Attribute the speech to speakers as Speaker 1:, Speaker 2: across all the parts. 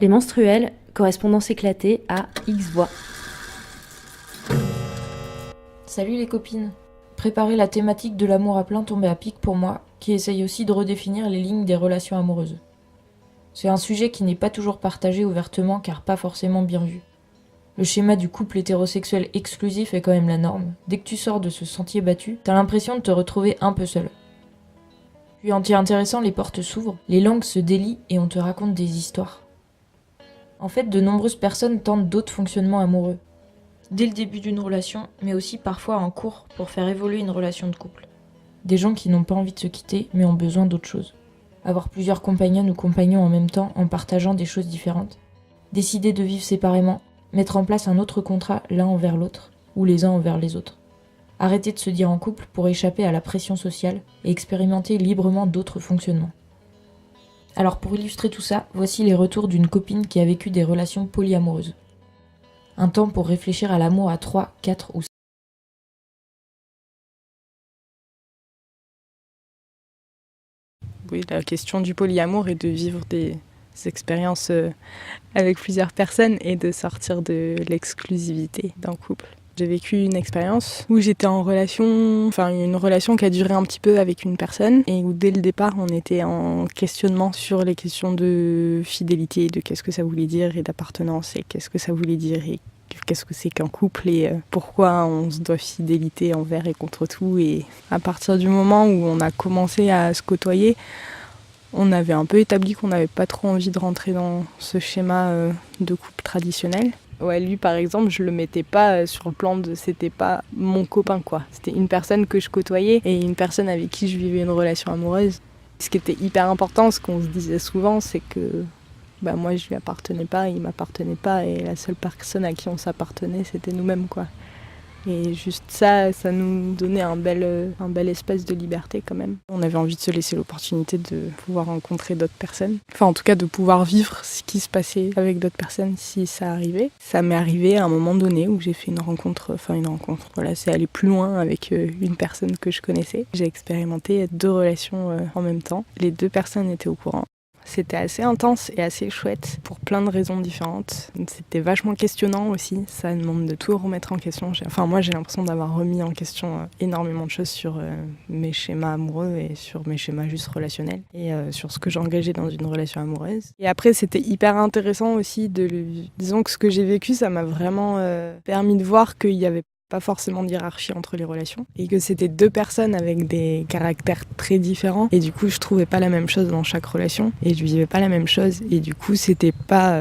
Speaker 1: Les menstruels, correspondance éclatée à X voix.
Speaker 2: Salut les copines. Préparer la thématique de l'amour à plein tombait à pic pour moi, qui essaye aussi de redéfinir les lignes des relations amoureuses. C'est un sujet qui n'est pas toujours partagé ouvertement car pas forcément bien vu. Le schéma du couple hétérosexuel exclusif est quand même la norme. Dès que tu sors de ce sentier battu, t'as l'impression de te retrouver un peu seul. Puis en t'y intéressant, les portes s'ouvrent, les langues se délient et on te raconte des histoires. En fait, de nombreuses personnes tentent d'autres fonctionnements amoureux. Dès le début d'une relation, mais aussi parfois en cours pour faire évoluer une relation de couple. Des gens qui n'ont pas envie de se quitter, mais ont besoin d'autre chose. Avoir plusieurs compagnonnes ou compagnons en même temps en partageant des choses différentes. Décider de vivre séparément, mettre en place un autre contrat l'un envers l'autre, ou les uns envers les autres. Arrêter de se dire en couple pour échapper à la pression sociale et expérimenter librement d'autres fonctionnements. Alors pour illustrer tout ça, voici les retours d'une copine qui a vécu des relations polyamoureuses. Un temps pour réfléchir à l'amour à 3, 4 ou 5.
Speaker 3: Oui, la question du polyamour est de vivre des expériences avec plusieurs personnes et de sortir de l'exclusivité d'un couple. J'ai vécu une expérience où j'étais en relation, une relation qui a duré un petit peu avec une personne et où dès le départ on était en questionnement sur les questions de fidélité, de qu'est-ce que ça voulait dire et d'appartenance et qu'est-ce que ça voulait dire et qu'est-ce que c'est qu'un couple et pourquoi on se doit fidélité envers et contre tout. Et à partir du moment où on a commencé à se côtoyer, on avait un peu établi qu'on n'avait pas trop envie de rentrer dans ce schéma de couple traditionnel. Ouais, lui par exemple, je le mettais pas sur le plan de c'était pas mon copain quoi. C'était une personne que je côtoyais et une personne avec qui je vivais une relation amoureuse. Ce qui était hyper important, ce qu'on se disait souvent, c'est que moi je lui appartenais pas, il m'appartenait pas et la seule personne à qui on s'appartenait c'était nous-mêmes quoi. Et juste ça nous donnait un bel espace de liberté quand même. On avait envie de se laisser l'opportunité de pouvoir rencontrer d'autres personnes. Enfin en tout cas de pouvoir vivre ce qui se passait avec d'autres personnes si ça arrivait. Ça m'est arrivé à un moment donné où j'ai fait une rencontre. Voilà, c'est aller plus loin avec une personne que je connaissais. J'ai expérimenté 2 relations en même temps. Les 2 personnes étaient au courant. C'était assez intense et assez chouette pour plein de raisons différentes. C'était vachement questionnant aussi, ça demande de tout remettre en question. Moi j'ai l'impression d'avoir remis en question énormément de choses sur mes schémas amoureux et sur mes schémas juste relationnels et sur ce que j'engageais dans une relation amoureuse. Et après c'était hyper intéressant aussi disons que ce que j'ai vécu ça m'a vraiment permis de voir qu'il y avait pas forcément de hiérarchie entre les relations et que c'était 2 personnes avec des caractères très différents et du coup je trouvais pas la même chose dans chaque relation et je vivais pas la même chose et du coup c'était pas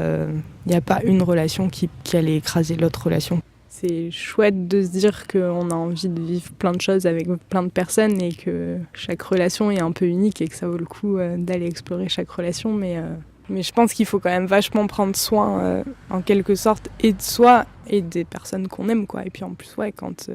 Speaker 3: y a pas une relation qui allait écraser l'autre relation. C'est chouette de se dire qu'on a envie de vivre plein de choses avec plein de personnes et que chaque relation est un peu unique et que ça vaut le coup d'aller explorer chaque relation mais je pense qu'il faut quand même vachement prendre soin, en quelque sorte, et de soi et des personnes qu'on aime, quoi. Et puis en plus, ouais, quand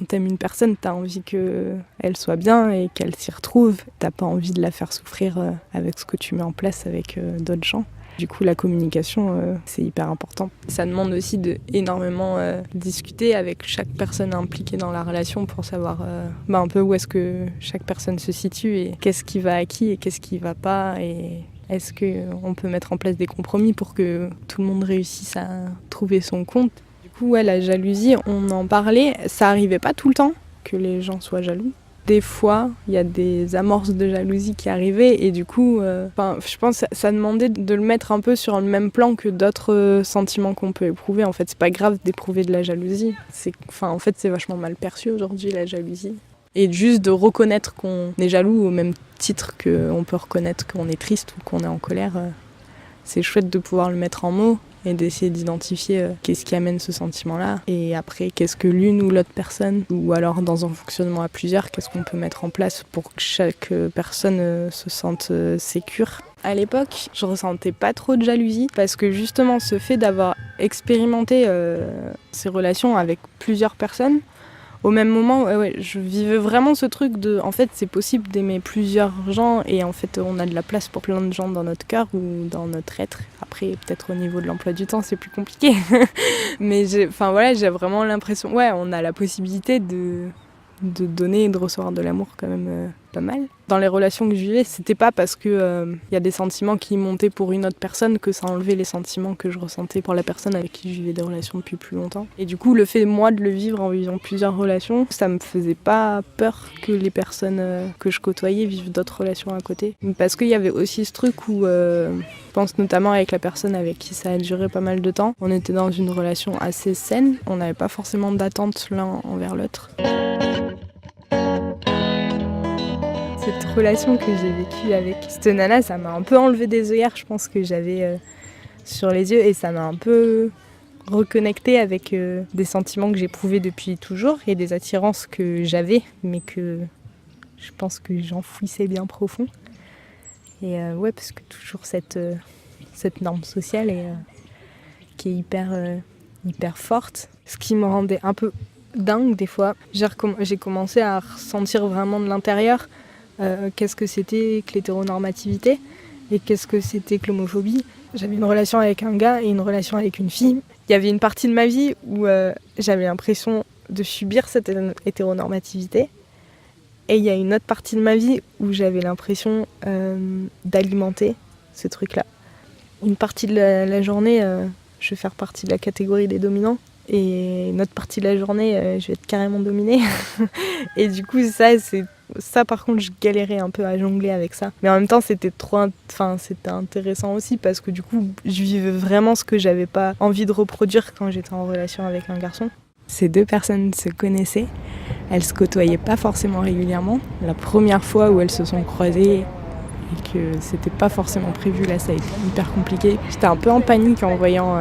Speaker 3: t'aimes une personne, t'as envie qu'elle soit bien et qu'elle s'y retrouve. T'as pas envie de la faire souffrir avec ce que tu mets en place avec d'autres gens. Du coup, la communication, c'est hyper important. Ça demande aussi de énormément discuter avec chaque personne impliquée dans la relation pour savoir un peu où est-ce que chaque personne se situe et qu'est-ce qui va à qui et qu'est-ce qui va pas et est-ce qu'on peut mettre en place des compromis pour que tout le monde réussisse à trouver son compte. Du coup, ouais, la jalousie, on en parlait, ça arrivait pas tout le temps que les gens soient jaloux. Des fois, il y a des amorces de jalousie qui arrivaient et du coup, je pense que ça demandait de le mettre un peu sur le même plan que d'autres sentiments qu'on peut éprouver. En fait, c'est pas grave d'éprouver de la jalousie. En fait, c'est vachement mal perçu aujourd'hui, la jalousie. Et juste de reconnaître qu'on est jaloux au même titre qu'on peut reconnaître qu'on est triste ou qu'on est en colère, c'est chouette de pouvoir le mettre en mots et d'essayer d'identifier qu'est-ce qui amène ce sentiment-là. Et après, qu'est-ce que l'une ou l'autre personne, ou alors dans un fonctionnement à plusieurs, qu'est-ce qu'on peut mettre en place pour que chaque personne se sente sécure. À l'époque, je ressentais pas trop de jalousie parce que justement ce fait d'avoir expérimenté ces relations avec plusieurs personnes, au même moment, je vivais vraiment ce truc de, en fait, c'est possible d'aimer plusieurs gens et en fait, on a de la place pour plein de gens dans notre cœur ou dans notre être. Après, peut-être au niveau de l'emploi du temps, c'est plus compliqué. Mais j'ai vraiment l'impression, on a la possibilité de donner et de recevoir de l'amour quand même pas mal. Dans les relations que je vivais, c'était pas parce que y a des sentiments qui montaient pour une autre personne que ça enlevait les sentiments que je ressentais pour la personne avec qui je vivais des relations depuis plus longtemps. Et du coup, le fait moi de le vivre en vivant plusieurs relations, ça me faisait pas peur que les personnes que je côtoyais vivent d'autres relations à côté. Parce qu'il y avait aussi ce truc où, je pense notamment avec la personne avec qui ça a duré pas mal de temps, on était dans une relation assez saine, on n'avait pas forcément d'attente l'un envers l'autre. Cette relation que j'ai vécue avec cette nana, ça m'a un peu enlevé des œillères, je pense, que j'avais sur les yeux, et ça m'a un peu reconnecté avec des sentiments que j'éprouvais depuis toujours et des attirances que j'avais, mais que je pense que j'enfouissais bien profond. Et ouais, parce que toujours cette norme sociale qui est hyper forte, ce qui me rendait un peu dingue des fois. J'ai commencé à ressentir vraiment de l'intérieur qu'est-ce que c'était que l'hétéronormativité et qu'est-ce que c'était que l'homophobie. J'avais une relation avec un gars et une relation avec une fille. Il y avait une partie de ma vie où j'avais l'impression de subir cette hétéronormativité. Et il y a une autre partie de ma vie où j'avais l'impression d'alimenter ce truc-là. Une partie de la journée, je vais faire partie de la catégorie des dominants. Et une autre partie de la journée, je vais être carrément dominée. Et du coup, ça par contre, je galérais un peu à jongler avec ça. Mais en même temps, c'était intéressant aussi parce que du coup, je vivais vraiment ce que j'avais pas envie de reproduire quand j'étais en relation avec un garçon. Ces deux personnes se connaissaient, elles se côtoyaient pas forcément régulièrement. La première fois où elles se sont croisées et que c'était pas forcément prévu, là, ça a été hyper compliqué. J'étais un peu en panique en voyant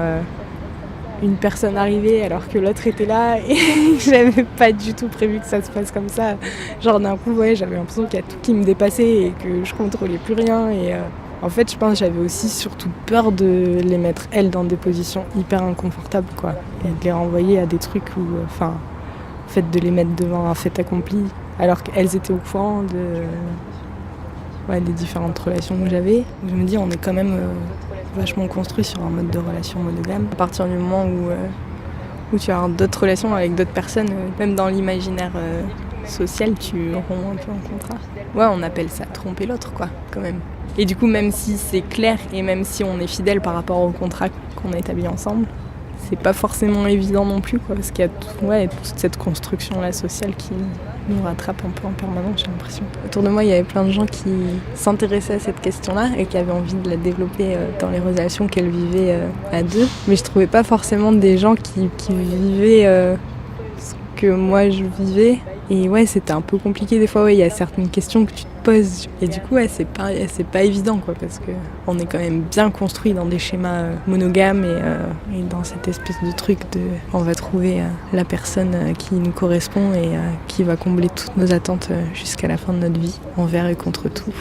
Speaker 3: une personne arriver alors que l'autre était là et j'avais pas du tout prévu que ça se passe comme ça. Genre d'un coup, ouais, j'avais l'impression qu'il y a tout qui me dépassait et que je contrôlais plus rien. Et en fait, je pense que j'avais aussi surtout peur de les mettre, elles, dans des positions hyper inconfortables, quoi. Et de les renvoyer à des trucs où, en fait, de les mettre devant un fait accompli alors qu'elles étaient au courant des différentes relations que j'avais. Je me dis, on est quand même vachement construit sur un mode de relation monogame. À partir du moment où tu as d'autres relations avec d'autres personnes, même dans l'imaginaire social, tu romps un peu un contrat. Ouais, on appelle ça tromper l'autre, quoi, quand même. Et du coup, même si c'est clair et même si on est fidèle par rapport au contrat qu'on a établi ensemble, c'est pas forcément évident non plus, quoi, parce qu'il y a toute cette construction-là sociale qui nous rattrape un peu en permanence, j'ai l'impression. Autour de moi, il y avait plein de gens qui s'intéressaient à cette question-là et qui avaient envie de la développer dans les relations qu'elles vivaient à deux. Mais je trouvais pas forcément des gens qui vivaient ce que moi je vivais. Et ouais, c'était un peu compliqué des fois. Ouais, il y a certaines questions que tu te poses. Et du coup, ouais, c'est pas évident, quoi, parce que on est quand même bien construit dans des schémas monogames et dans cette espèce de truc de on va trouver la personne qui nous correspond et qui va combler toutes nos attentes jusqu'à la fin de notre vie, envers et contre tout.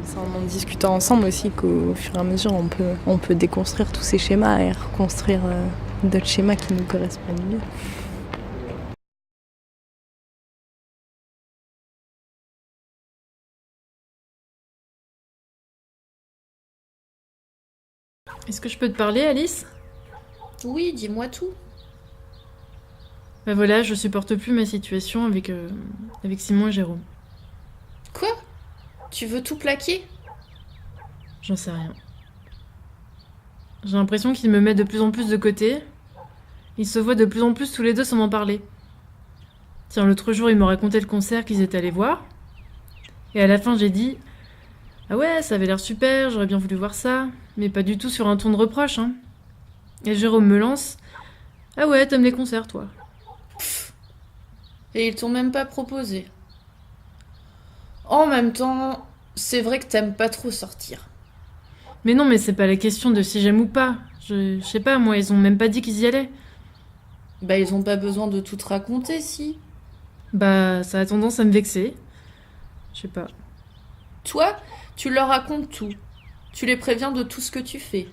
Speaker 3: C'est en discutant ensemble aussi qu'au fur et à mesure, on peut déconstruire tous ces schémas et reconstruire d'autres schémas qui nous correspondent mieux.
Speaker 4: Est-ce que je peux te parler, Alice ?
Speaker 2: Oui, dis-moi tout.
Speaker 4: Ben voilà, je supporte plus ma situation avec Simon et Jérôme.
Speaker 2: Quoi ? Tu veux tout plaquer ?
Speaker 4: J'en sais rien. J'ai l'impression qu'ils me mettent de plus en plus de côté. Ils se voient de plus en plus tous les deux sans m'en parler. Tiens, l'autre jour, ils m'ont raconté le concert qu'ils étaient allés voir. Et à la fin, j'ai dit « Ah ouais, ça avait l'air super, j'aurais bien voulu voir ça. » Mais pas du tout sur un ton de reproche, hein. Et Jérôme me lance « Ah ouais, t'aimes les concerts, toi ?»
Speaker 2: Pff. Et ils t'ont même pas proposé. En même temps, c'est vrai que t'aimes pas trop sortir.
Speaker 4: Mais non, mais c'est pas la question de si j'aime ou pas. Je sais pas, moi, ils ont même pas dit qu'ils y allaient.
Speaker 2: Bah, ils ont pas besoin de tout te raconter, si.
Speaker 4: Bah, ça a tendance à me vexer. Je sais pas.
Speaker 2: Toi, tu leur racontes tout. Tu les préviens de tout ce que tu fais.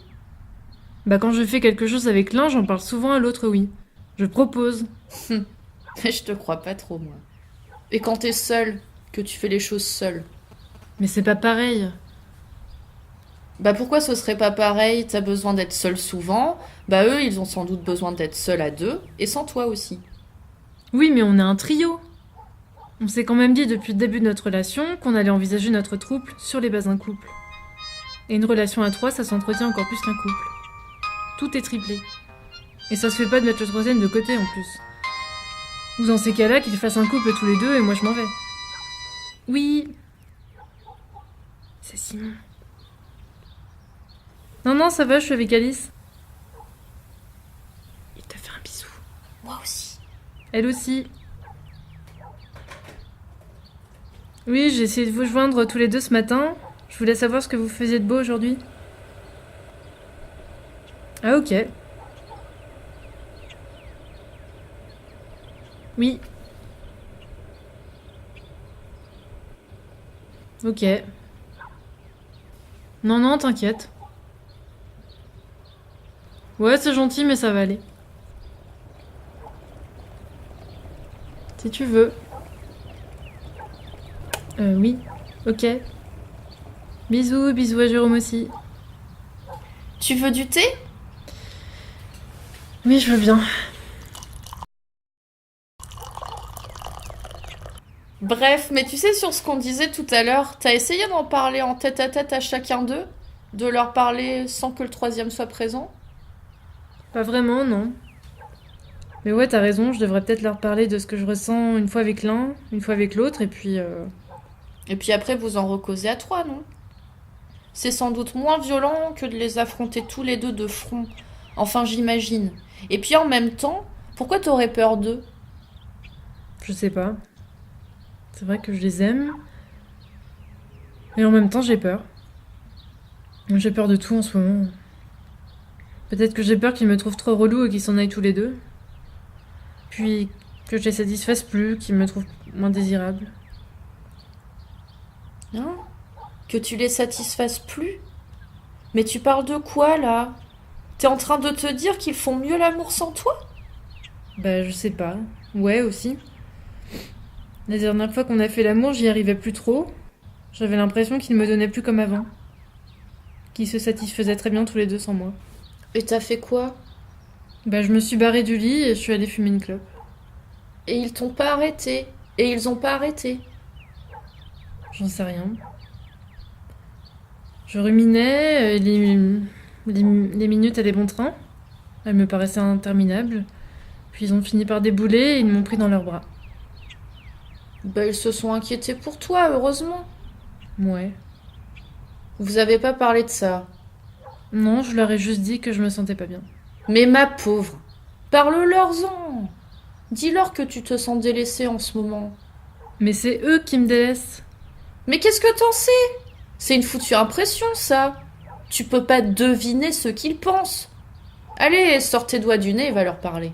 Speaker 4: Bah, quand je fais quelque chose avec l'un, j'en parle souvent à l'autre, oui. Je propose.
Speaker 2: Je te crois pas trop, moi. Et quand t'es seule, que tu fais les choses seule.
Speaker 4: Mais c'est pas pareil.
Speaker 2: Bah pourquoi ce serait pas pareil ? T'as besoin d'être seule souvent. Bah eux, ils ont sans doute besoin d'être seuls à deux. Et sans toi aussi.
Speaker 4: Oui, mais on est un trio. On s'est quand même dit depuis le début de notre relation qu'on allait envisager notre trouble sur les bases d'un couple. Et une relation à 3, ça s'entretient encore plus qu'un couple. Tout est triplé. Et ça se fait pas de mettre le troisième de côté en plus. Ou dans ces cas-là, qu'ils fassent un couple tous les deux et moi je m'en vais. Oui. C'est Simon. Non, ça va, je suis avec Alice. Il t'a fait un bisou.
Speaker 1: Moi aussi.
Speaker 4: Elle aussi. Oui, j'ai essayé de vous joindre tous les deux ce matin. Je voulais savoir ce que vous faisiez de beau aujourd'hui. Ah ok. Oui. Ok. Non, t'inquiète. Ouais, c'est gentil, mais ça va aller. Si tu veux. Oui. Ok. Bisous à Jérôme aussi.
Speaker 5: Tu veux du thé?
Speaker 4: Oui, je veux bien.
Speaker 5: Bref, mais tu sais, sur ce qu'on disait tout à l'heure, t'as essayé d'en parler en tête à chacun d'eux? De leur parler sans que le troisième soit présent?
Speaker 4: Pas vraiment, non. Mais ouais, t'as raison, je devrais peut-être leur parler de ce que je ressens une fois avec l'un, une fois avec l'autre, et puis...
Speaker 5: Et puis après, vous en recausez à 3, non? C'est sans doute moins violent que de les affronter tous les deux de front. Enfin, j'imagine. Et puis en même temps, pourquoi t'aurais peur d'eux?
Speaker 4: Je sais pas. C'est vrai que je les aime. Et en même temps, j'ai peur. J'ai peur de tout en ce moment. Peut-être que j'ai peur qu'ils me trouvent trop relou et qu'ils s'en aillent tous les deux. Puis que je les satisfasse plus, qu'ils me trouvent moins désirable.
Speaker 5: Hein? Que tu les satisfasses plus? Mais tu parles de quoi, là? T'es en train de te dire qu'ils font mieux l'amour sans toi?
Speaker 4: Bah, je sais pas. Ouais, aussi. La dernière fois qu'on a fait l'amour, j'y arrivais plus trop. J'avais l'impression qu'ils me donnaient plus comme avant. Qu'ils se satisfaisaient très bien tous les deux sans moi.
Speaker 5: Et t'as fait quoi?
Speaker 4: Bah, je me suis barrée du lit et je suis allée fumer une clope.
Speaker 5: Et ils t'ont pas arrêté. Et ils ont pas arrêté.
Speaker 4: J'en sais rien. Je ruminais, les minutes allaient bon train. Elles me paraissaient interminables. Puis ils ont fini par débouler et ils m'ont pris dans leurs bras.
Speaker 5: Bah, ils se sont inquiétés pour toi, heureusement.
Speaker 4: Ouais.
Speaker 5: Vous avez pas parlé de ça.
Speaker 4: Non, je leur ai juste dit que je me sentais pas bien.
Speaker 5: Mais ma pauvre, parle-leur-en. Dis-leur que tu te sens délaissée en ce moment.
Speaker 4: Mais c'est eux qui me délaissent.
Speaker 5: Mais qu'est-ce que t'en sais? C'est une foutue impression, ça. Tu peux pas deviner ce qu'ils pensent. Allez, sors tes doigts du nez et va leur parler.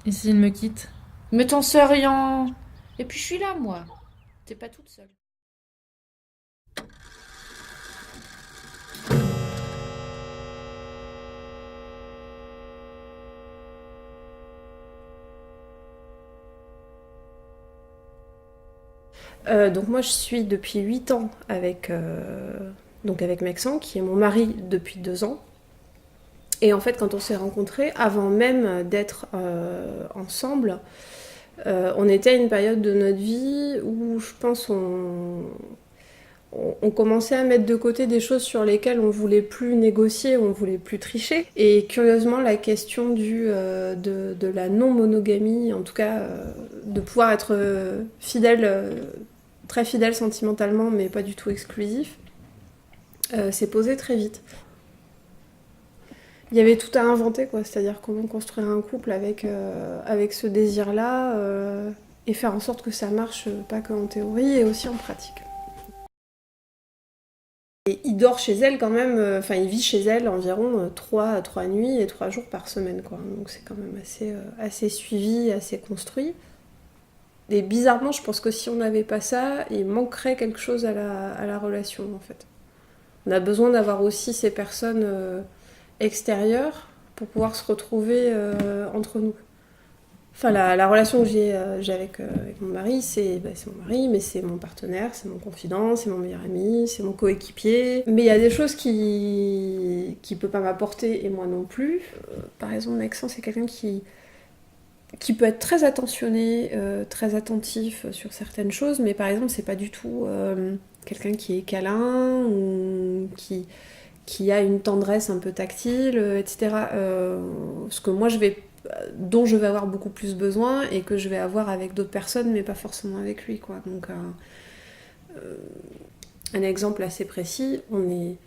Speaker 4: Et s'ils me quittent?
Speaker 5: Mais t'en sais rien. Et puis je suis là, moi. T'es pas toute seule.
Speaker 6: Donc moi je suis depuis 8 ans donc avec Maxent, qui est mon mari depuis 2 ans. Et en fait quand on s'est rencontrés, avant même d'être ensemble, on était à une période de notre vie où je pense on commençait à mettre de côté des choses sur lesquelles on voulait plus négocier, on voulait plus tricher. Et curieusement, la question de la non-monogamie, en tout cas de pouvoir être fidèle, très fidèle sentimentalement, mais pas du tout exclusif, s'est posée très vite. Il y avait tout à inventer, quoi. C'est-à-dire comment construire un couple avec ce désir-là et faire en sorte que ça marche, pas qu'en théorie, et aussi en pratique. Et il dort chez elle quand même, il vit chez elle environ 3 nuits et 3 jours par semaine, quoi. Donc c'est quand même assez suivi, assez construit. Et bizarrement, je pense que si on n'avait pas ça, il manquerait quelque chose à la relation, en fait. On a besoin d'avoir aussi ces personnes extérieures pour pouvoir se retrouver entre nous. Enfin, la relation que j'ai avec mon mari, c'est mon mari, mais c'est mon partenaire, c'est mon confident, c'est mon meilleur ami, c'est mon coéquipier. Mais il y a des choses qui peut pas m'apporter, et moi non plus. Par exemple, Maxence, c'est quelqu'un qui qui peut être très attentionné, très attentif sur certaines choses, mais par exemple, c'est pas du tout quelqu'un qui est câlin ou qui a une tendresse un peu tactile, etc. Ce que moi, dont je vais avoir beaucoup plus besoin et que je vais avoir avec d'autres personnes, mais pas forcément avec lui, quoi. Donc, un exemple assez précis, on est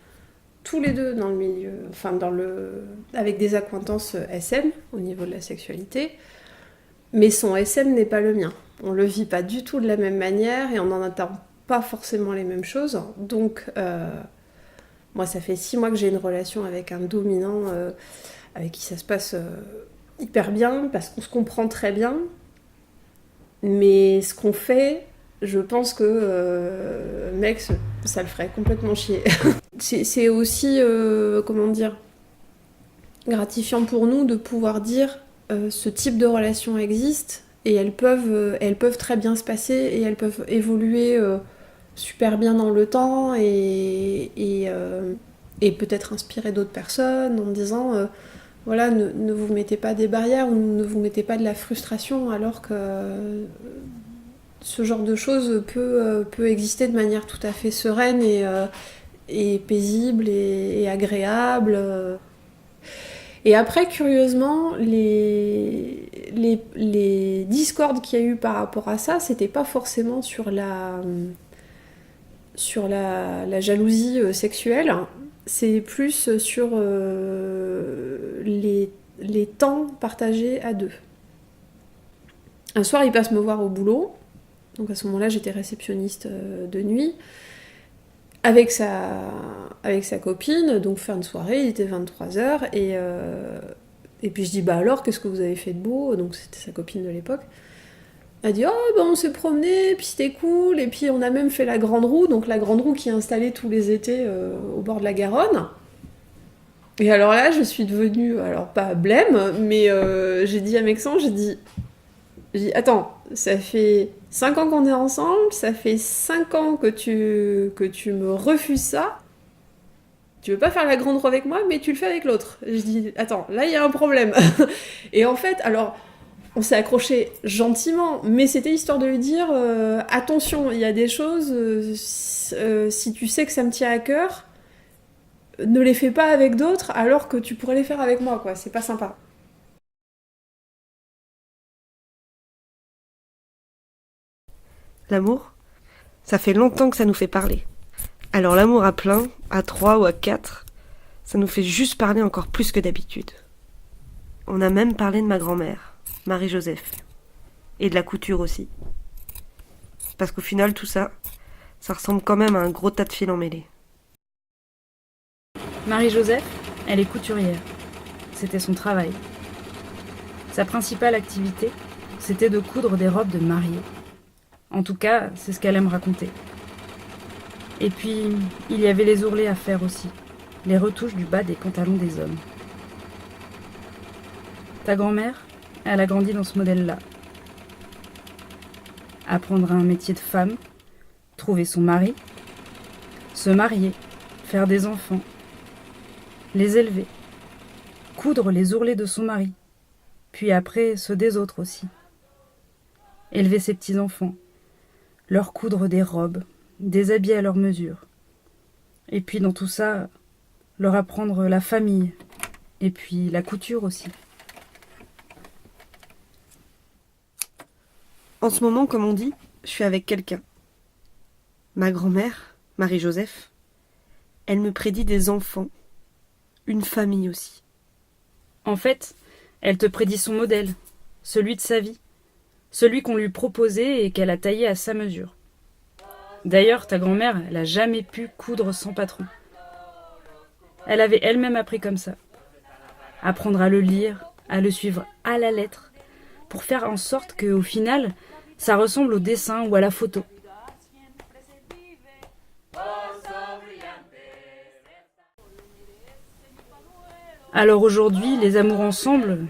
Speaker 6: tous les deux dans le milieu, avec des accointances SM au niveau de la sexualité, mais son SM n'est pas le mien. On le vit pas du tout de la même manière et on n'en attend pas forcément les mêmes choses. Donc, moi, ça fait 6 mois que j'ai une relation avec un dominant avec qui ça se passe hyper bien parce qu'on se comprend très bien. Mais ce qu'on fait, je pense que mec, ça le ferait complètement chier. C'est aussi, comment dire, gratifiant pour nous de pouvoir dire ce type de relation existe et elles peuvent très bien se passer et elles peuvent évoluer super bien dans le temps et peut-être inspirer d'autres personnes en disant voilà, ne vous mettez pas des barrières ou ne vous mettez pas de la frustration alors que ce genre de choses peut exister de manière tout à fait sereine et paisible et agréable. Et après, curieusement, les discordes qu'il y a eu par rapport à ça, c'était pas forcément sur la jalousie sexuelle, c'est plus sur les temps partagés à deux. Un soir, il passe me voir au boulot, donc à ce moment-là, j'étais réceptionniste de nuit, avec sa copine, donc fin de soirée, il était 23h, et puis je dis, bah alors, qu'est-ce que vous avez fait de beau? Donc c'était sa copine de l'époque. Elle dit, oh, bah on s'est promené, puis c'était cool, et puis on a même fait la grande roue, donc la grande roue qui est installée tous les étés au bord de la Garonne. Et alors là, je suis devenue, alors pas blême, mais j'ai dit à Mexan, j'ai dit, attends, ça fait 5 ans qu'on est ensemble, ça fait 5 ans que tu me refuses ça. Tu veux pas faire la grande roue avec moi, mais tu le fais avec l'autre. Je dis, attends, là il y a un problème. Et en fait, alors, on s'est accroché gentiment, mais c'était histoire de lui dire, attention, il y a des choses, si tu sais que ça me tient à cœur, ne les fais pas avec d'autres alors que tu pourrais les faire avec moi, quoi. C'est pas sympa.
Speaker 7: L'amour, ça fait longtemps que ça nous fait parler. Alors l'amour à plein, à 3 ou à 4, ça nous fait juste parler encore plus que d'habitude. On a même parlé de ma grand-mère, Marie-Joseph, et de la couture aussi. Parce qu'au final, tout ça, ça ressemble quand même à un gros tas de fils emmêlés.
Speaker 8: Marie-Joseph, elle est couturière. C'était son travail. Sa principale activité, c'était de coudre des robes de mariée. En tout cas, c'est ce qu'elle aime raconter. Et puis, il y avait les ourlets à faire aussi, les retouches du bas des pantalons des hommes. Ta grand-mère, elle a grandi dans ce modèle-là. Apprendre un métier de femme, trouver son mari, se marier, faire des enfants, les élever, coudre les ourlets de son mari, puis après ceux des autres aussi. Élever ses petits-enfants, leur coudre des robes, des habits à leur mesure. Et puis dans tout ça, leur apprendre la famille, et puis la couture aussi.
Speaker 7: En ce moment, comme on dit, je suis avec quelqu'un. Ma grand-mère, Marie-Joseph, elle me prédit des enfants, une famille aussi.
Speaker 8: En fait, elle te prédit son modèle, celui de sa vie, celui qu'on lui proposait et qu'elle a taillé à sa mesure. D'ailleurs, ta grand-mère, elle n'a jamais pu coudre sans patron. Elle avait elle-même appris comme ça. Apprendre à le lire, à le suivre à la lettre, pour faire en sorte qu'au final, ça ressemble au dessin ou à la photo. Alors aujourd'hui, les amours ensemble,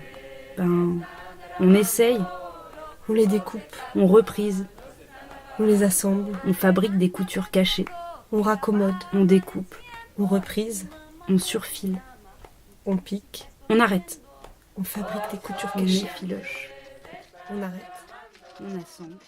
Speaker 8: on essaye,
Speaker 7: On les découpe,
Speaker 8: on reprise,
Speaker 7: on les assemble,
Speaker 8: on fabrique des coutures cachées,
Speaker 7: on raccommode,
Speaker 8: on découpe,
Speaker 7: on reprise,
Speaker 8: on surfile,
Speaker 7: on pique,
Speaker 8: on arrête,
Speaker 7: on fabrique des coutures
Speaker 8: on
Speaker 7: cachées.
Speaker 8: effiloche.
Speaker 6: On arrête.
Speaker 8: On assemble.